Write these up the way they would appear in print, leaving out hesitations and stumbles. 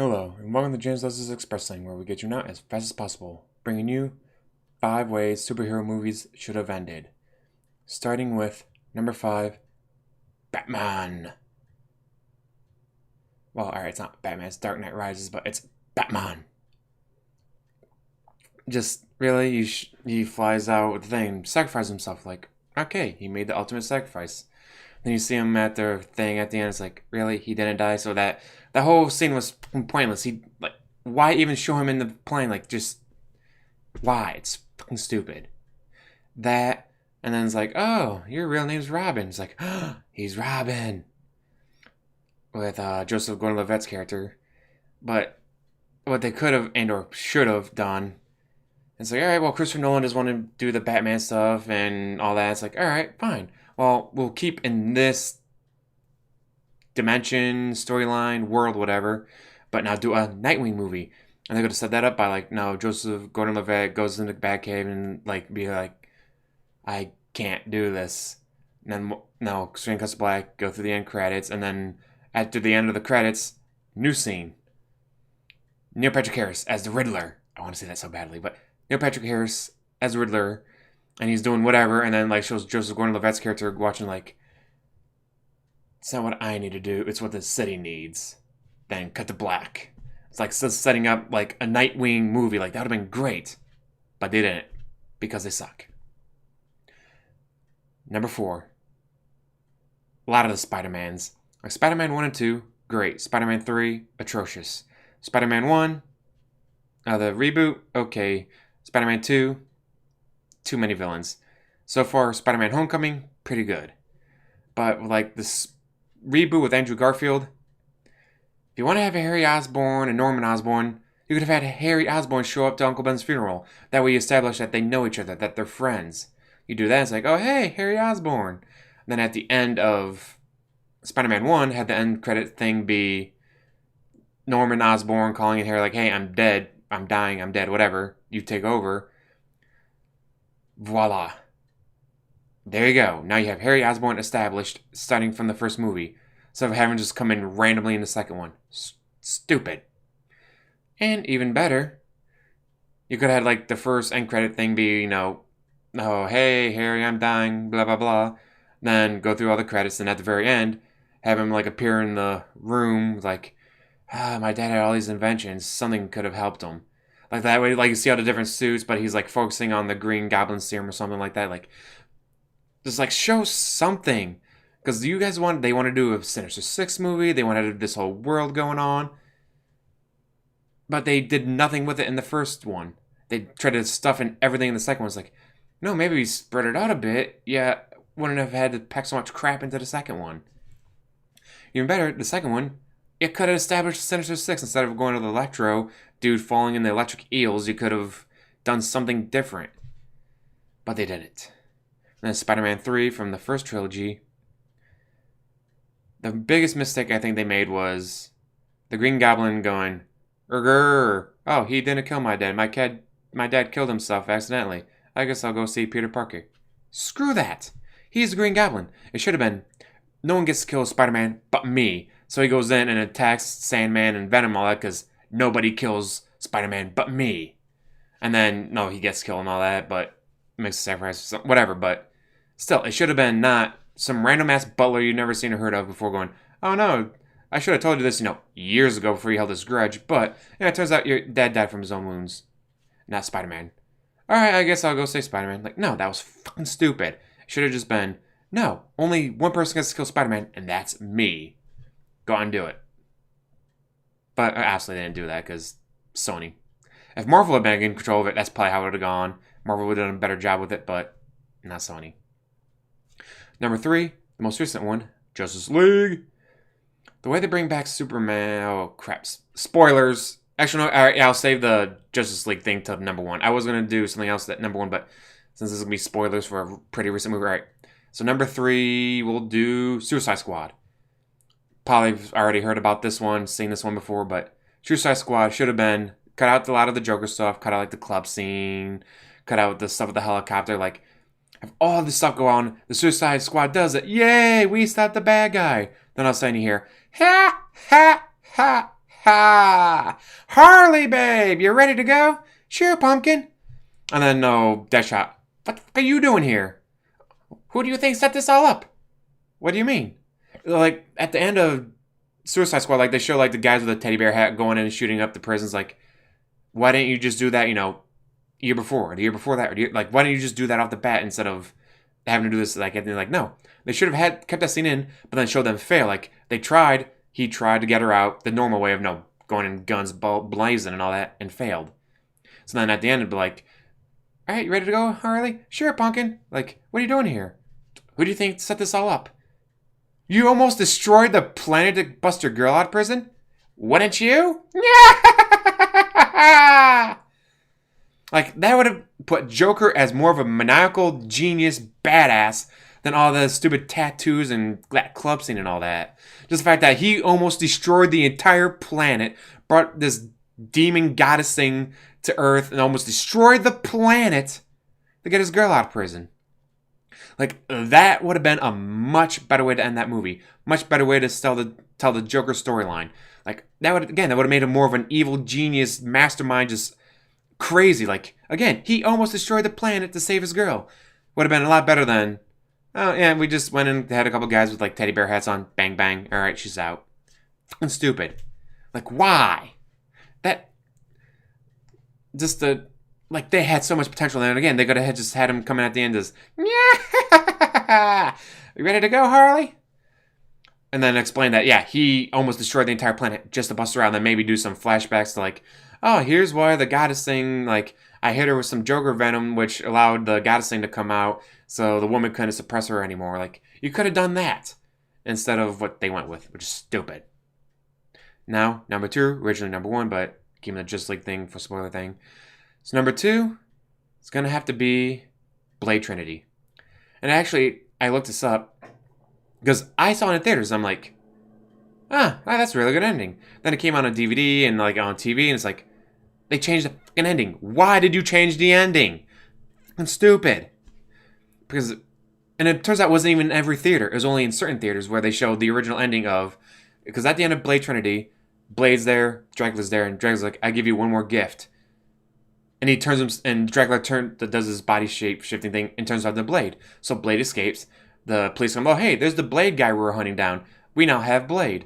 Hello, and welcome to James Does This Express Lane, where we get you out as fast as possible, bringing you 5 ways superhero movies should have ended. Starting with number 5, Batman. Well, alright, it's not Batman, it's Dark Knight Rises, but it's Batman. Just, really, he flies out with the thing, sacrifices himself, like, okay, he made the ultimate sacrifice. Then you see him at their thing at the end, it's like, really, he didn't die, so that whole scene was pointless. Why even show him in the plane? Why? It's fucking stupid. That, and then it's like, oh, your real name's Robin. It's like, oh, he's Robin. With Joseph Gordon-Levitt's character. But what they could have and or should have done, it's like, alright, well, Christopher Nolan doesn't want to do the Batman stuff and all that. It's like, alright, fine. Well, we'll keep in this dimension, storyline, world, whatever, but now do a Nightwing movie. And they're going to set that up by, no, Joseph Gordon-Levitt goes into the Batcave and, be like, I can't do this. And then, no, screen cuts black, go through the end credits, and then after the end of the credits, new scene. Neil Patrick Harris as the Riddler. I want to say that so badly, but Neil Patrick Harris as the Riddler, and he's doing whatever, and then, shows Joseph Gordon-Levitt's character watching, it's not what I need to do, it's what the city needs. Then cut to black. It's setting up, a Nightwing movie. That would have been great. But they didn't. Because they suck. Number 4. A lot of the Spider-Mans. Spider-Man 1 and 2, great. Spider-Man 3, atrocious. Spider-Man 1, the reboot, okay. Spider-Man 2, too many villains. So far, Spider-Man Homecoming, pretty good. But this reboot with Andrew Garfield, if you want to have Harry Osborn and Norman Osborn, you could have had Harry Osborn show up to Uncle Ben's funeral. That way you establish that they know each other, that they're friends. You do that, it's like, oh hey, Harry Osborn. And then at the end of Spider-Man 1, had the end credit thing be Norman Osborn calling in Harry hey, I'm dead, I'm dying, I'm dead, whatever. You take over. Voila. There you go. Now you have Harry Osborn established, starting from the first movie, instead of having just come in randomly in the second one. Stupid. And even better, you could have had the first end credit thing be, oh, hey, Harry, I'm dying, blah, blah, blah. Then go through all the credits, and at the very end, have him appear in the room, my dad had all these inventions, something could have helped him. That way, you see all the different suits, but he's focusing on the Green Goblin serum or something like that. Just show something. Because you guys they want to do a Sinister Six movie, they want to have this whole world going on. But they did nothing with it in the first one. They tried to stuff in everything in the second one. It's no, maybe we spread it out a bit. Yeah, wouldn't have had to pack so much crap into the second one. Even better, the second one, it could have established Sinister Six instead of going to the Electro dude falling in the electric eels. You could have done something different. But they didn't. And then Spider-Man 3 from the first trilogy. The biggest mistake I think they made was the Green Goblin going, "Grr, oh, he didn't kill my dad. My dad killed himself accidentally. I guess I'll go see Peter Parker." Screw that. He's the Green Goblin. It should have been, no one gets to kill Spider-Man but me. So he goes in and attacks Sandman and Venom and all that because nobody kills Spider-Man but me. And then, no, he gets killed and all that, but makes a sacrifice, whatever. But still, it should have been not some random-ass butler you've never seen or heard of before going, oh no, I should have told you this, years ago before you held this grudge. But, it turns out your dad died from his own wounds. Not Spider-Man. Alright, I guess I'll go say Spider-Man. No, that was fucking stupid. It should have just been, no, only one person gets to kill Spider-Man, and that's me. Go out and do it. But absolutely didn't do that, because Sony. If Marvel had been in control of it, that's probably how it would have gone. Marvel would have done a better job with it, but not Sony. Number 3, the most recent one, Justice League. The way they bring back Superman, oh crap, spoilers. Actually, no, alright, yeah, I'll save the Justice League thing to number 1. I was going to do something else at number 1, but since this is going to be spoilers for a pretty recent movie, alright. So number 3, we'll do Suicide Squad. Probably already heard about this one, seen this one before, but Suicide Squad should have been, cut out a lot of the Joker stuff, cut out the club scene, cut out the stuff with the helicopter, have all this stuff go on, the Suicide Squad does it, yay, we stopped the bad guy. Then all of a sudden you hear, ha, ha, ha, Ha! Harley, babe, you ready to go? Sure, pumpkin. And then, no, Deadshot. What the fuck are you doing here? Who do you think set this all up? What do you mean? Like, at the end of Suicide Squad, like, they show, like, the guys with the teddy bear hat going in and shooting up the prisons. Like, why didn't you just do that, year before, or the year before that? Or why didn't you just do that off the bat instead of having to do this, like, at the end? Like, no. They should have kept that scene in, but then showed them fail. Like, he tried to get her out the normal way of, going in guns blazing and all that, and failed. So then at the end, it'd be like, all right, you ready to go, Harley? Sure, pumpkin. Like, what are you doing here? Who do you think set this all up? You almost destroyed the planet to bust your girl out of prison? Wouldn't you? Like, that would have put Joker as more of a maniacal genius badass than all the stupid tattoos and that club scene and all that. Just the fact that he almost destroyed the entire planet, brought this demon goddess thing to Earth, and almost destroyed the planet to get his girl out of prison. Like, that would have been a much better way to end that movie. Much better way to tell the Joker storyline. Like, that would have made him more of an evil genius mastermind, just crazy. Like, again, he almost destroyed the planet to save his girl. Would have been a lot better than, oh, yeah, we just went and had a couple guys with, like, teddy bear hats on. Bang, bang. All right, she's out. Fucking stupid. Like, why? Like, they had so much potential. And again, they could have just had him coming at the end as, yeah, you ready to go, Harley? And then explain that, yeah, he almost destroyed the entire planet just to bust her out, and then maybe do some flashbacks to, like, oh, here's why the goddess thing, like, I hit her with some Joker venom, which allowed the goddess thing to come out, so the woman couldn't suppress her anymore. Like, you could have done that instead of what they went with, which is stupid. Now, number 2, originally number 1, but keeping the Justice League thing for spoiler thing. So number 2, it's going to have to be Blade Trinity. And actually, I looked this up because I saw it in theaters. I'm like, that's a really good ending. Then it came out on DVD and like on TV, and it's like, they changed the fucking ending. Why did you change the ending? Fucking stupid. And it turns out it wasn't even in every theater. It was only in certain theaters where they showed the original ending of, because at the end of Blade Trinity, Blade's there, Dracula's there, and Dracula's like, I give you one more gift. And he turns him, and Dracula does his body shape shifting thing and turns out the Blade. So Blade escapes. The police come, oh, hey, there's the Blade guy we were hunting down. We now have Blade.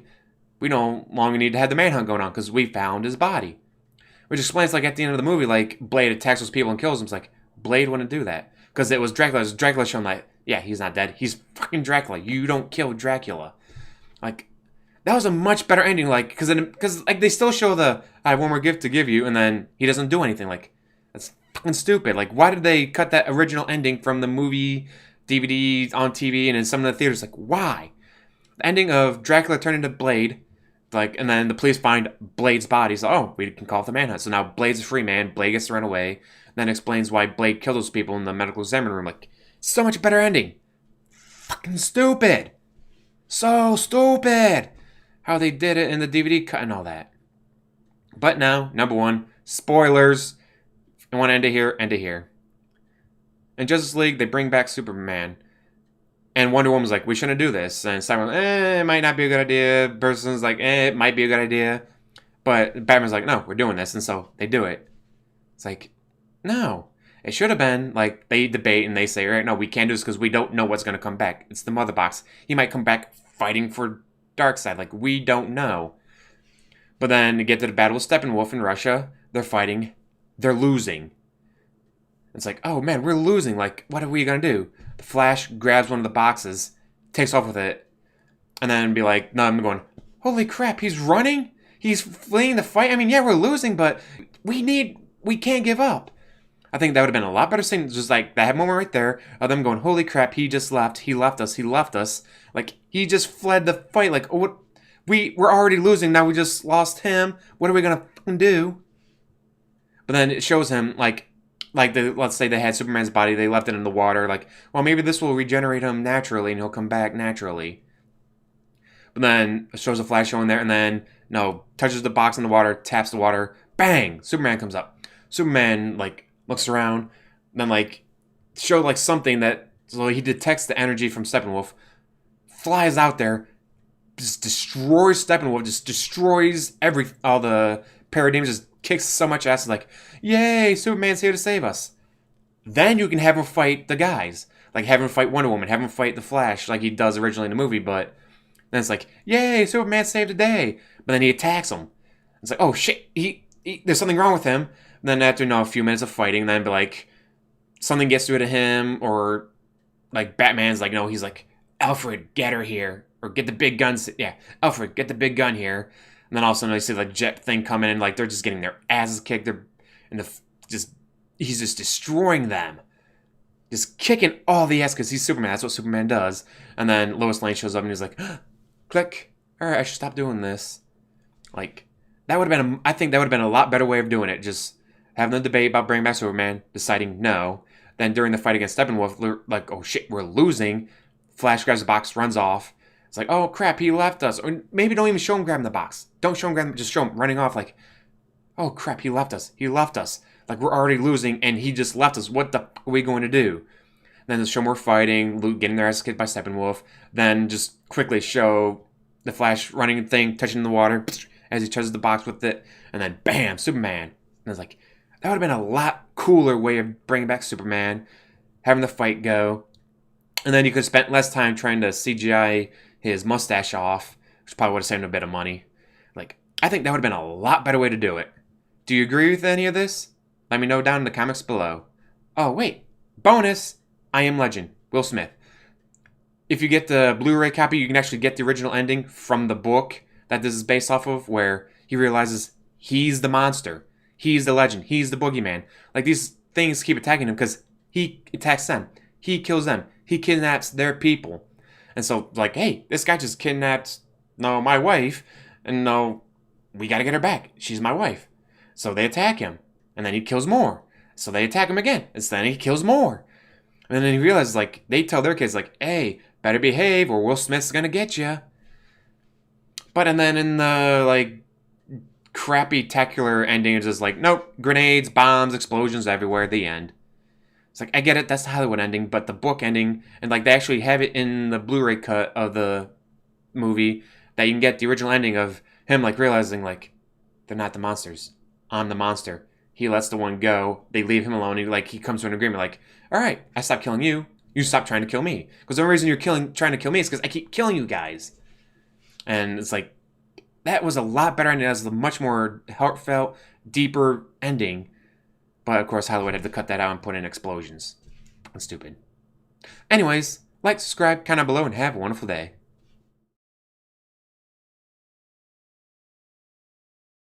We no longer need to have the manhunt going on because we found his body. Which explains, like, at the end of the movie, like, Blade attacks those people and kills them. It's like, Blade wouldn't do that. Because it was Dracula. It was Dracula showing, like, yeah, he's not dead. He's fucking Dracula. You don't kill Dracula. Like, that was a much better ending, like, because like, they still show I have one more gift to give you, and then he doesn't do anything. Like, that's fucking stupid. Like, why did they cut that original ending from the movie, DVD, on TV, and in some of the theaters? Like, why? The ending of Dracula turning into Blade, like, and then the police find Blade's body. So, oh, we can call it the manhunt. So now Blade's a free man. Blade gets to run away. And then explains why Blade killed those people in the medical examiner room. Like, so much better ending. Fucking stupid. So stupid. How they did it in the DVD cut and all that. But now, number 1, spoilers. I want to end it here. In Justice League, they bring back Superman. And Wonder Woman's like, we shouldn't do this. And Cyberman's like, it might not be a good idea. Person's like, it might be a good idea. But Batman's like, no, we're doing this. And so they do it. It's like, no. It should have been, like, they debate and they say, right, no, we can't do this because we don't know what's going to come back. It's the Mother Box. He might come back fighting for Darkseid. Like, we don't know. But then to get to the battle with Steppenwolf in Russia, they're fighting. They're losing. It's like, oh, man, we're losing. Like, what are we going to do? The Flash grabs one of the boxes, takes off with it, and then be like, no, I'm going, holy crap, he's running? He's fleeing the fight? I mean, yeah, we're losing, but we can't give up. I think that would have been a lot better scene, just like that moment right there of them going, holy crap, he just left. He left us. Like, he just fled the fight. Like, oh, what? We're already losing. Now we just lost him. What are we going to fucking do? But then it shows him, let's say they had Superman's body, they left it in the water, like, well, maybe this will regenerate him naturally and he'll come back naturally. But then it shows a Flash showing there, and then, no, touches the box in the water, taps the water, bang! Superman comes up. Superman, like, looks around, then, like, show, like, something that, so he detects the energy from Steppenwolf, flies out there, just destroys Steppenwolf, just destroys all the parademons, just kicks so much ass, like, yay, Superman's here to save us. Then you can have him fight the guys. Like, have him fight Wonder Woman, have him fight the Flash, like he does originally in the movie, but then it's like, yay, Superman saved the day. But then he attacks him. It's like, oh shit, there's something wrong with him. And then after, a few minutes of fighting, then be like, something gets through to him, or like Batman's like, no, he's like, Alfred, get her here. Or get the big guns. Yeah, Alfred, get the big gun here. And then all of a sudden, I see the jet thing coming in, like they're just getting their asses kicked. He's just destroying them. Just kicking all the ass because he's Superman. That's what Superman does. And then Lois Lane shows up and he's like, click. All right, I should stop doing this. Like, that would have been, I think that would have been a lot better way of doing it. Just having the debate about bringing back Superman, deciding no. Then during the fight against Steppenwolf, we're like, oh shit, we're losing. Flash grabs the box, runs off. It's like, oh crap, he left us. Or maybe don't even show him grabbing the box. Don't show him grabbing, just show him running off like, oh crap, he left us. He left us. Like, we're already losing and he just left us. What the fuck are we going to do? Then show more fighting, Luke getting their ass kicked by Steppenwolf. Then just quickly show the Flash running thing, touching the water as he touches the box with it. And then bam, Superman. And it's like, that would have been a lot cooler way of bringing back Superman. Having the fight go. And then you could have spent less time trying to CGI his mustache off, which probably would have saved him a bit of money. Like, I think that would have been a lot better way to do it. Do you agree with any of this? Let me know down in the comments below. Oh, wait. Bonus! I Am Legend. Will Smith. If you get the Blu-ray copy, you can actually get the original ending from the book that this is based off of, where he realizes he's the monster. He's the legend. He's the boogeyman. Like, these things keep attacking him because he attacks them. He kills them. He kidnaps their people. And so, like, hey, this guy just kidnapped, my wife, and we gotta get her back. She's my wife. So they attack him. And then he kills more. So they attack him again. And then he kills more. And then he realizes, like, they tell their kids, like, hey, better behave or Will Smith's gonna get you. But, and then in the, like, crappy, tacular ending, it's just like, nope, grenades, bombs, explosions everywhere, the end. It's like, I get it, that's the Hollywood ending, but the book ending, and, like, they actually have it in the Blu-ray cut of the movie, that you can get the original ending of him, like, realizing, like, they're not the monsters. I'm the monster. He lets the one go. They leave him alone. He comes to an agreement, like, all right, I stopped killing you. You stop trying to kill me. Because the only reason you're trying to kill me is because I keep killing you guys. And it's like, that was a lot better ending. That was a much more heartfelt, deeper ending. But, of course, Hollywood had to cut that out and put in explosions. That's stupid. Anyways, like, subscribe, comment below, and have a wonderful day.